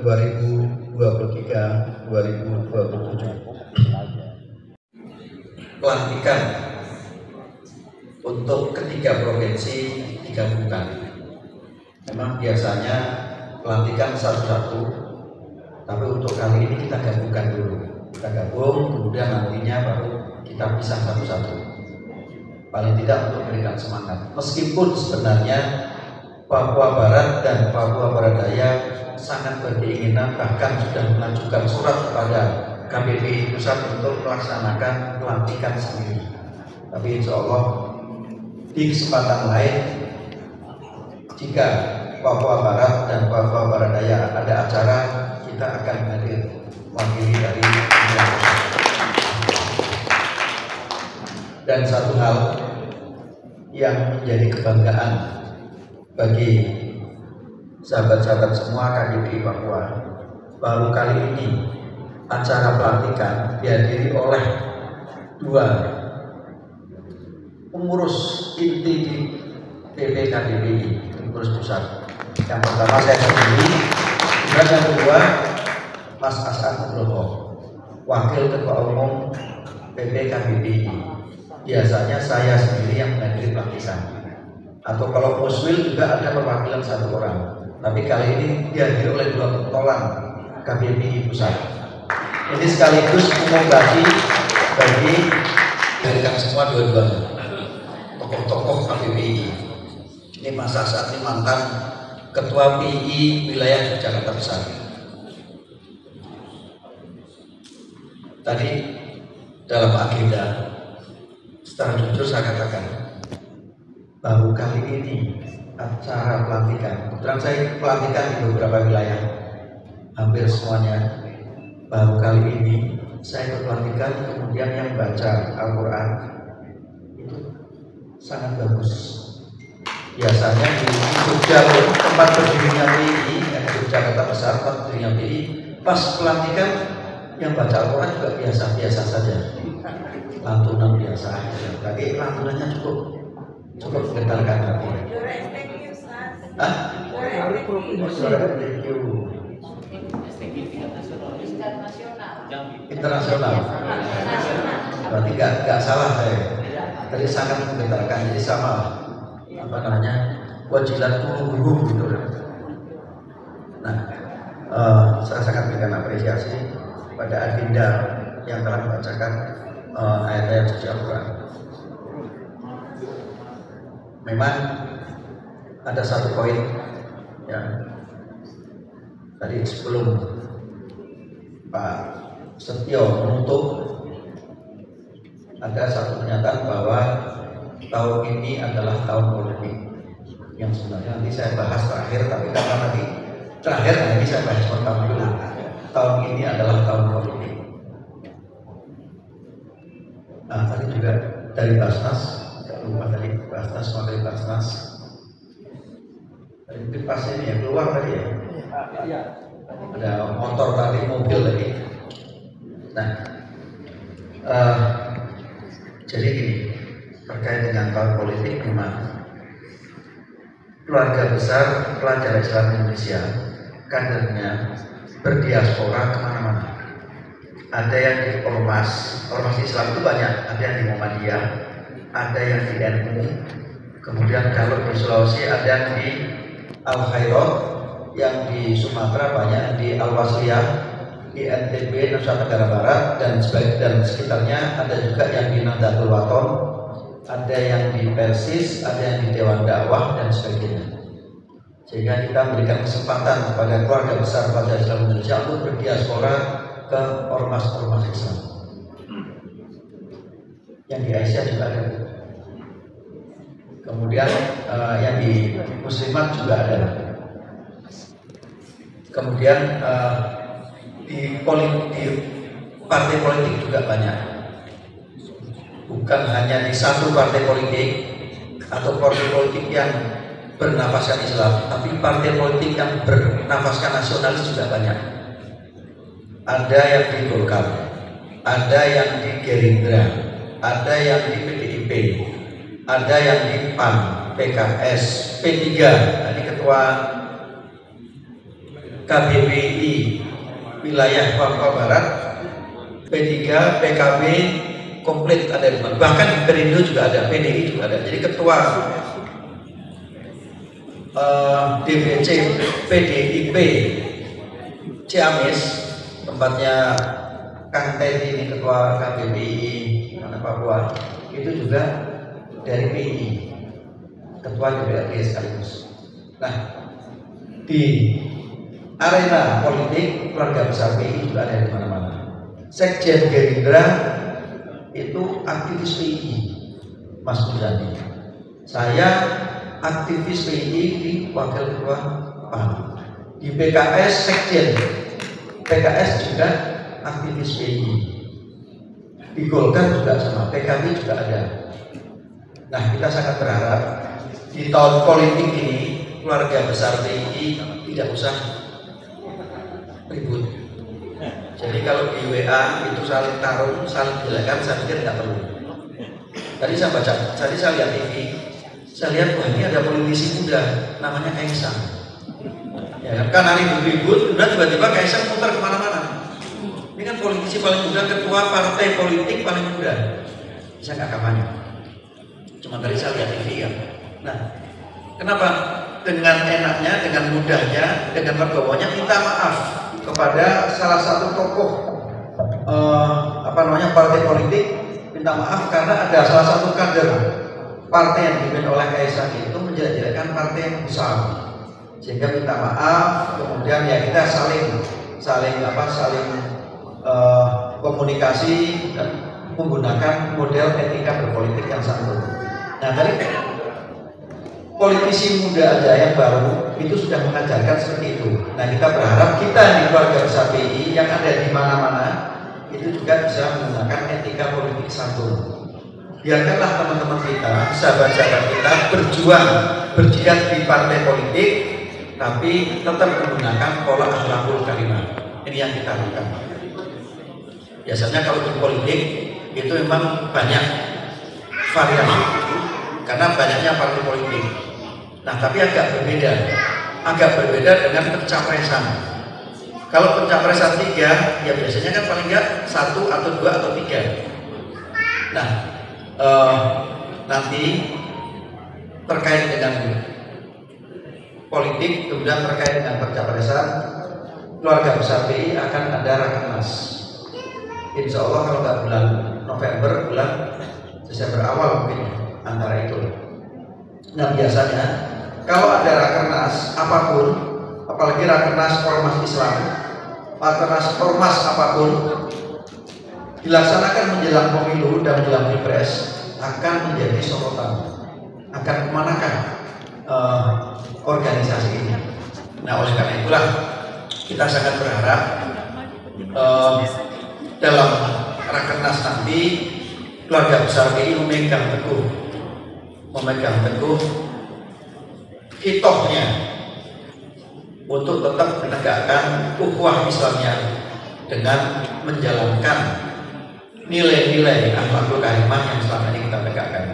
2023-2027. Pelantikan untuk ketiga provinsi digabungkan. Memang biasanya pelantikan satu-satu, tapi untuk kali ini kita gabungkan dulu. Kita gabung, kemudian nantinya baru kita pisah satu-satu. Paling tidak untuk memberikan semangat. Meskipun sebenarnya Papua Barat dan Papua Barat Daya sangat berkeinginan, bahkan sudah mengajukan surat kepada KBBI Pusat untuk melaksanakan pelantikan sendiri. Tapi insya Allah di kesempatan lain, jika Papua Barat dan Papua Barat Daya ada acara, kita akan hadir mewakili dari Indonesia. Dan satu hal yang menjadi kebanggaan bagi sahabat-sahabat semua KBBI Papua, baru kali ini acara pelantikan dihadiri oleh dua pengurus inti di PP KBBI, pengurus pusat. Yang pertama saya sendiri, dan yang kedua Mas Asad Nugroho, Wakil Ketua Umum PP KBBI. Biasanya saya sendiri yang menghadiri pelantikan, atau kalau muswil juga ada perwakilan satu orang. Tapi kali ini dihadiri oleh dua pentolan KBBI pusat. Ini sekaligus umum bagi dari kami semua dua-duanya tokoh-tokoh KBBI. Ini Mas Asad ini mantan Ketua PI Wilayah Jakarta Besar. Tadi dalam agenda, secara jujur saya katakan, baru kali ini acara pelantikan. Kebetulan saya pelantikan di beberapa wilayah, hampir semuanya. Baru kali ini saya pelantikan, kemudian yang baca Al-Quran itu sangat bagus. Biasanya di Jogja, tempat berdirinya PI, Jakarta Besar, tempat berdirinya PI, pas pelantikan yang baca Al-Quran juga biasa-biasa saja, lantunan biasa. Tapi lantunannya cukup menggetarkan hati. Internasional. Berarti nggak salah saya. Tadi sangat menggetarkan, jadi sama wajilat tubuh gitu. Nah, saya sangat berikan apresiasi pada agenda yang telah membacakan ayat-ayat suci Al-Quran. Memang ada satu poin yang tadi sebelum Pak Setio menutup, ada satu pernyataan bahwa tahun ini adalah tahun politik, yang sebenarnya nanti saya bahas terakhir, tapi karena nanti terakhir nanti saya bahas pertama dulu. Tahun ini adalah tahun politik. Nah, tadi juga dari Basnas, tidak lupa tadi Basnas, dari Basnas. Tadi pas ini ya keluar tadi ya. Ada motor tadi, mobil tadi. Nah, jadi gini, terkait dengan tahun politik, memang keluarga besar pelajar Islam Indonesia, kadernya berdiaspora kemana-mana. Ada yang di ormas Islam itu banyak, ada yang di Muhammadiyah, ada yang di NU, kemudian kalau di Sulawesi ada yang di Al-Khairat, yang di Sumatera banyak di Al-Wasliyah, di NTB, Nusa Tenggara Barat dan sekitarnya, ada juga yang di Nahdlatul Wathon, ada yang di Persis, ada yang di Dewan Dakwah dan sebagainya. Sehingga kita memberikan kesempatan kepada keluarga besar pelajar Islam Indonesia untuk berdiaspora ke ormas-ormas Islam. Yang di Asia juga ada. Kemudian yang di Muslimat juga ada. Kemudian di partai politik juga banyak. Bukan hanya di satu partai politik atau partai politik yang bernafaskan Islam, tapi partai politik yang bernafaskan nasionalis juga banyak. Ada yang di Golkar, ada yang di Gerindra, ada yang di PDIP, ada yang di PAN, PKS, P3. Ini ketua KBBI wilayah Papua Barat, P3, PKB komplit ada di mana. Bahkan di Perindo juga ada, PDI juga ada. Jadi ketua DPC PDIP Ciamis, tempatnya Kang Teddy ini ketua KBBI mana Papua, itu juga dari PI, ketua DPRD sekaligus. Nah, di arena politik keluarga besar PI juga ada di mana-mana. Sekjen Gerindra itu aktivis PI, Mas Muzani. Saya aktivis PI di wakil ketua PAN. Di PKS sekjen PKS juga aktivis PI. Di Golkar juga sama, PKB juga ada. Nah, kita sangat berharap di tahun politik ini keluarga besar PI tidak usah ribut. Jadi kalau di WA itu saling tarung, saling jelekan, saya pikir tidak perlu. Tadi saya baca, tadi saya lihat TV, saya lihat wah ini ada politisi muda, namanya Kaisang. Ya kan hari ribut, udah tiba-tiba Kaisang putar kemana-mana. Ini kan politisi paling muda, ketua partai politik paling muda. Bisa nggak kampanye? Cuma tadi saya lihat TV kan. Nah, kenapa? Dengan enaknya, dengan mudahnya, dengan legowonya minta maaf kepada salah satu tokoh partai politik, minta maaf karena ada salah satu kader partai yang dipimpin oleh Kaisang itu menjelek-jelekkan partai yang besar, sehingga minta maaf. Kemudian ya kita saling komunikasi dan menggunakan model etika berpolitik yang santun. Nah, dari politisi muda aja yang baru itu sudah mengajarkan seperti itu. Nah, kita berharap kita di keluarga besar PI yang ada di mana-mana itu juga bisa menggunakan etika politik santun. Biarkanlah teman-teman kita, sahabat-sahabat kita berjuang, berjihad di partai politik, tapi tetap menggunakan pola akhlakul karimah. Ini yang kita lakukan. Biasanya kalau di politik itu memang banyak variasi karena banyaknya partai politik. Nah, tapi agak berbeda dengan pencapresan. Kalau pencapresan 3, ya biasanya kan paling enggak 1 atau 2 atau 3. Nah, nanti terkait dengan politik, kemudian terkait dengan pencapresan, keluarga besar PI akan ada rakernas. Insya Allah kalau nggak bulan November, bulan Desember awal mungkin antara itu. Nah, biasanya kalau ada rakernas apapun, apalagi rakernas ormas Islam, rakernas ormas apapun, dilaksanakan menjelang pemilu dan menjelang pilpres, akan menjadi sorotan. Akan kemanakah organisasi ini? Nah, oleh karena itulah kita sangat berharap dalam rakernas nanti keluarga besar PI memegang teguh hitohnya untuk tetap menegakkan ukhuwah Islamnya dengan menjalankan nilai-nilai akhlakul karimah yang selama ini kita tegakkan.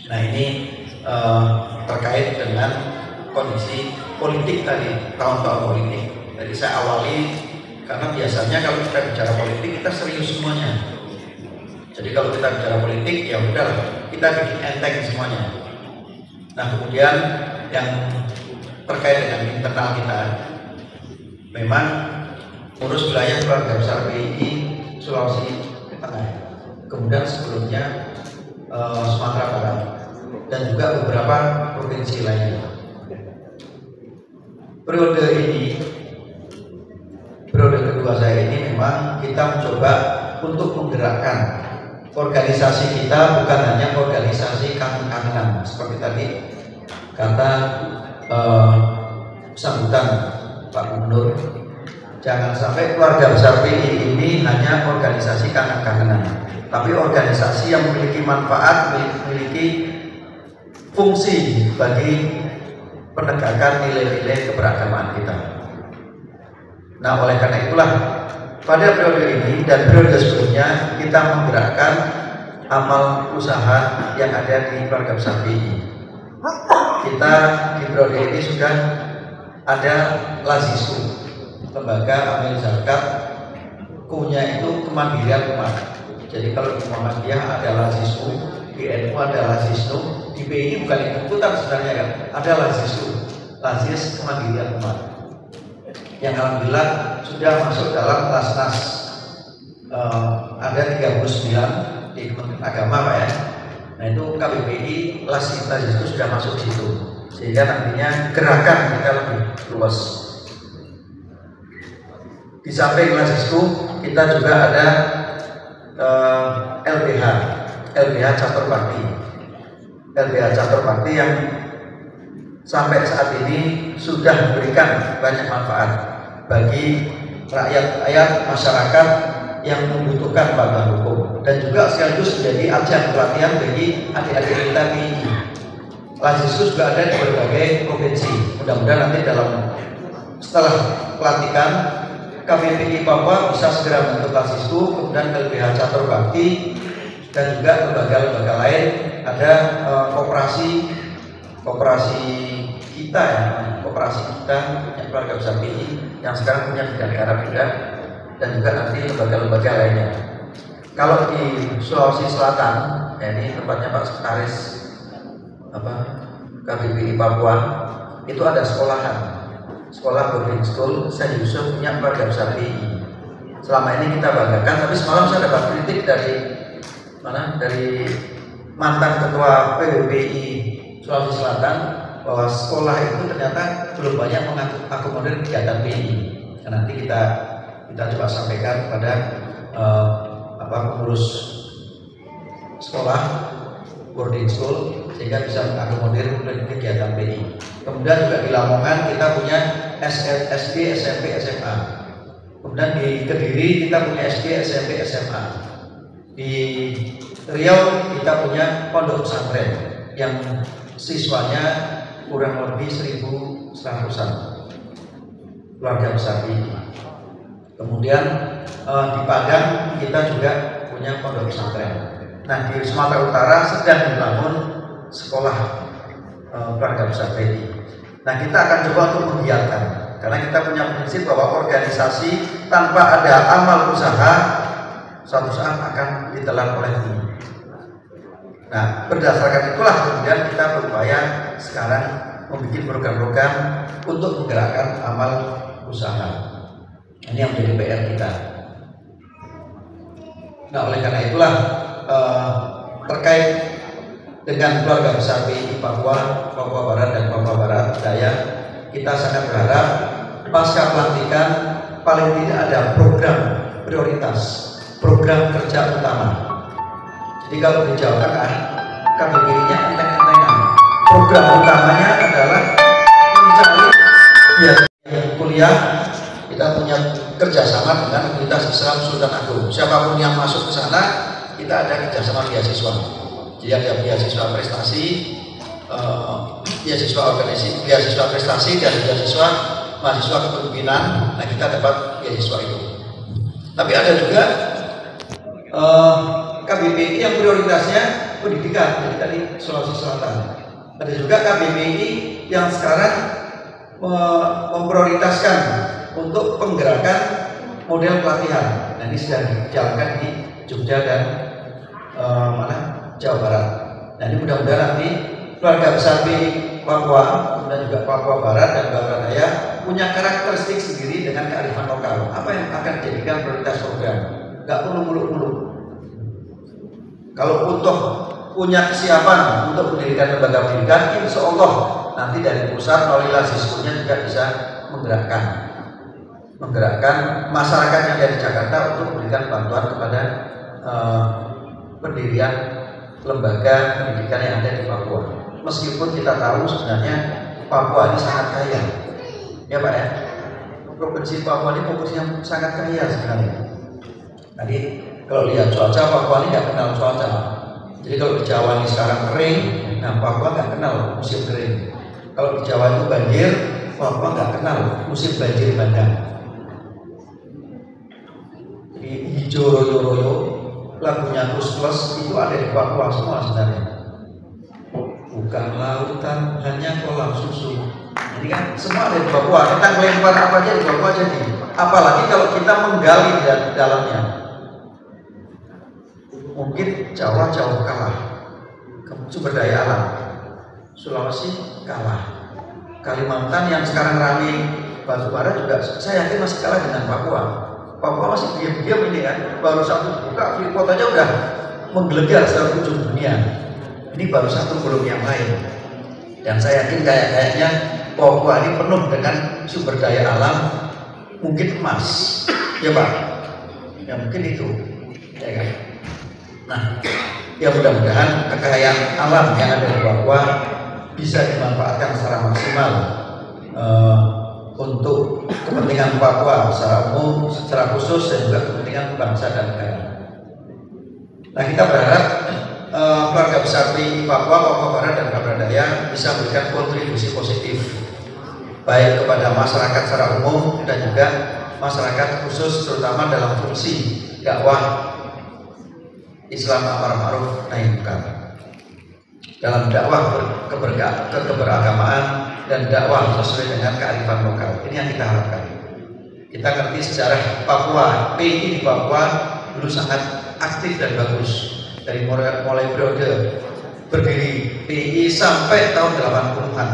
Nah, ini terkait dengan kondisi politik tadi, tahun-tahun politik. Jadi saya awali karena biasanya kalau kita bicara politik kita serius semuanya. Jadi kalau kita bicara politik ya udah kita bikin enteng semuanya. Nah, kemudian yang terkait dengan internal kita, memang urus wilayah keluarga besar PI Sulawesi Tengah, kemudian sebelumnya Sumatera Barat dan juga beberapa provinsi lainnya. Periode kedua saya ini memang kita mencoba untuk menggerakkan organisasi kita, bukan hanya organisasi kangen-kangenan seperti tadi kata sambutan Pak Gubernur. Jangan sampai keluarga besar PI ini hanya organisasi kangen-kangenan, tapi organisasi yang memiliki manfaat, memiliki fungsi bagi penegakan nilai-nilai keberagamaan kita. Nah, oleh karena itulah pada periode ini dan periode sebelumnya kita menggerakkan amal usaha yang ada di keluarga besar PI. Kita di periode ini sudah ada Lazisu, lembaga amil zakat Q-nya itu kemandirian umat. Jadi kalau di Muhammadiyah ada lazismu, di NU ada lazisnu, di PI bukan ikut-ikutan sebenarnya kan, ada lazisnu, lazis kemandirian umat. Yang alhamdulillah sudah masuk dalam Lasnas ada 39 di Kementerian Agama Pak ya. Nah itu KBBI lazis itu sudah masuk di situ, sehingga nantinya gerakan kita lebih luas. Di samping lazisku kita juga ada LBH Catur Bakti. LBH Catur Bakti yang sampai saat ini sudah memberikan banyak manfaat bagi rakyat masyarakat yang membutuhkan bantuan hukum, dan juga sekaligus menjadi ajang pelatihan bagi adik-adik kita di lazisku juga ada di berbagai provinsi. Mudah-mudahan nanti setelah pelantikan KBPI Papua bisa segera membentuk lazisku, kemudian LBH Catur Bakti, dan juga lembaga-lembaga lain. Ada koperasi kita ya, koperasi kita punya keluarga besar PI yang sekarang punya bidang daerah beda, dan juga nanti lembaga-lembaga lainnya. Kalau di Sulawesi Selatan, ya ini tempatnya Pak Sekretaris KBPI Papua, itu ada sekolah boarding school. Saya Yusuf punya keluarga besar PI. Selama ini kita banggakan, tapi semalam saya dapat kritik dari mantan ketua PBBI Sulawesi Selatan bahwa sekolah itu ternyata belum banyak mengakomodir kegiatan PI. Nah, nanti kita coba sampaikan kepada pengurus sekolah boarding school sehingga bisa mengakomodir kegiatan PI. Kemudian juga di Lamongan kita punya SD, SMP, SMA. Kemudian di Kediri kita punya SD, SMP, SMA. Di Riau kita punya pondok pesantren yang siswanya kurang lebih 1.100-an keluarga besar PI. Kemudian di Padang kita juga punya pondok pesantren. Nah, di Sumatera Utara sedang dibangun sekolah keluarga besar PI. Nah, kita akan coba untuk menggiatkan, karena kita punya prinsip bahwa organisasi tanpa ada amal usaha suatu saat akan ditelan oleh ini. Nah, berdasarkan itulah kemudian kita berupaya sekarang membuat program-program untuk menggerakkan amal usaha. Ini yang menjadi PR kita. Nah, oleh karena itulah terkait dengan keluarga besar PI Papua Barat dan Papua Barat Daya, kita sangat berharap pasca pelantikan paling tidak ada program prioritas, program kerja utama. Jadi kalau di Jawa Tengah KBBI-nya enteng-entengan, program utamanya adalah mencari kuliah. Kita punya kerjasama dengan Universitas Islam Sultan Agung. Siapapun yang masuk ke sana, kita ada kerjasama beasiswa. Jadi ada beasiswa prestasi, beasiswa organisasi, beasiswa prestasi, dan beasiswa mahasiswa kepemimpinan. Nah, kita dapat beasiswa itu. Tapi ada juga KBBI yang prioritasnya pendidikan, jadi tadi Sulawesi Selatan. Ada juga KBBI yang sekarang memprioritaskan untuk penggerakan model pelatihan. Nah, ini sedang dijalankan di Jogja dan Jawa Barat. Nah, ini mudah-mudahan nanti keluarga besar PI Papua, kemudian juga Papua Barat dan Papua Daya punya karakteristik sendiri dengan kearifan lokal. Apa yang akan dijadikan prioritas program? Nggak perlu muluk-muluk. Kalau butuh punya kesiapan untuk mendirikan lembaga pendidikan, insya Allah nanti dari pusat melalui laziskunya juga bisa menggerakkan masyarakat yang dari Jakarta untuk memberikan bantuan kepada pendirian lembaga pendidikan yang ada di Papua. Meskipun kita tahu sebenarnya Papua ini sangat kaya, ya Pak ya. Provinsi Papua ini provinsi yang sangat kaya sebenarnya. Tadi kalau lihat cuaca, Papua ini nggak kenal cuaca. Jadi kalau di Jawa ini sekarang kering, nah Papua nggak kenal musim kering. Kalau di Jawa itu banjir, Papua nggak kenal musim banjir bandang. Jadi hijau royo-royo, lagunya plus itu ada di Papua semua sebenarnya. Bukan lautan, hanya kolam susu. Jadi kan semua ada di Papua. Kita melempar apa aja di Papua jadi. apalagi kalau kita menggali di dalamnya. Mungkin Jawa jauh kalah, sumber daya alam. Sulawesi kalah. Kalimantan yang sekarang ramai batu bara juga saya yakin masih kalah dengan Papua. Papua masih diam-diam ini kan, baru satu buka Freeport aja udah menggelegar seluruh ujung dunia. Ini baru satu, belum yang lain. Dan saya yakin kayaknya Papua ini penuh dengan sumber daya alam, mungkin emas, ya Pak. Ya mungkin itu, ya kan. Nah, ya mudah-mudahan kekayaan alam yang ada di Papua bisa dimanfaatkan secara maksimal untuk kepentingan Papua secara umum, secara khusus, dan juga kepentingan bangsa dan negara. Nah, kita berharap keluarga besar PII Papua, Papua Barat dan Papua Daya bisa memberikan kontribusi positif baik kepada masyarakat secara umum dan juga masyarakat khusus, terutama dalam fungsi dakwah Islam amar ma'ruf nahi munkar, dalam dakwah keberagamaan dan dakwah sesuai dengan kearifan lokal. Ini yang kita harapkan. Kita ngerti sejarah Papua, PII di Papua dulu sangat aktif dan bagus. Dari mulai periode berdiri PII sampai tahun 80-an.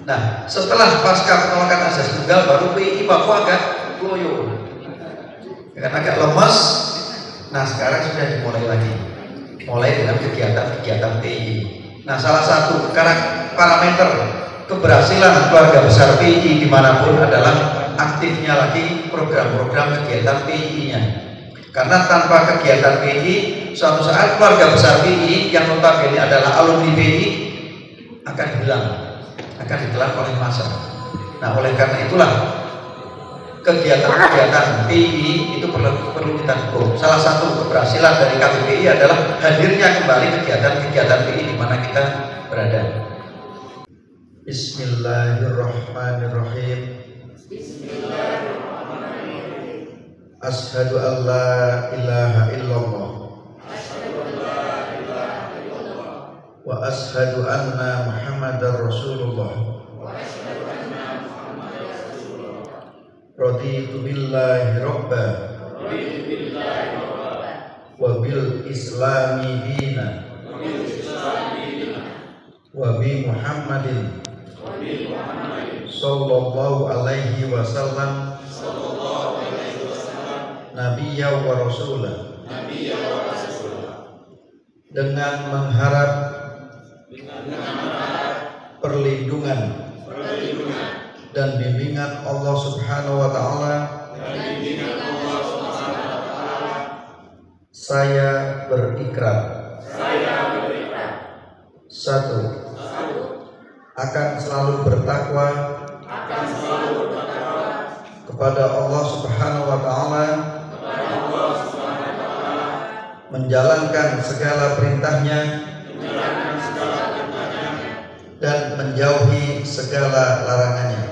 Nah, setelah pasca penolakan azas tunggal baru PII Papua agak goyo, karena agak lemas. Nah, sekarang sudah dimulai lagi, mulai dengan kegiatan PII. Nah, salah satu parameter keberhasilan keluarga besar PII dimanapun adalah aktifnya lagi program-program kegiatan PII-nya. Karena tanpa kegiatan PII, suatu saat keluarga besar PII yang notabene adalah alumni PII akan hilang, akan ditelan oleh massa. Nah, oleh karena itulah kegiatan-kegiatan PII itu perlu kita dukung. Salah satu keberhasilan dari KBPI adalah hadirnya kembali kegiatan-kegiatan PII di mana kita berada. Bismillahirrahmanirrahim. Asyhadu an la ilaha illallah wa asyhadu anna Muhammadar Rasulullah. Raditu billahi robba wa bil islami dina wa bi Muhammadin sallallahu alaihi wasallam nabiyya wa rasulah, dengan mengharap perlindungan dan bimbingan Allah Subhanahu wa Ta'ala, saya berikrar. Satu, akan selalu bertakwa kepada Allah Subhanahu wa Ta'ala, menjalankan segala perintahnya dan menjauhi segala larangannya.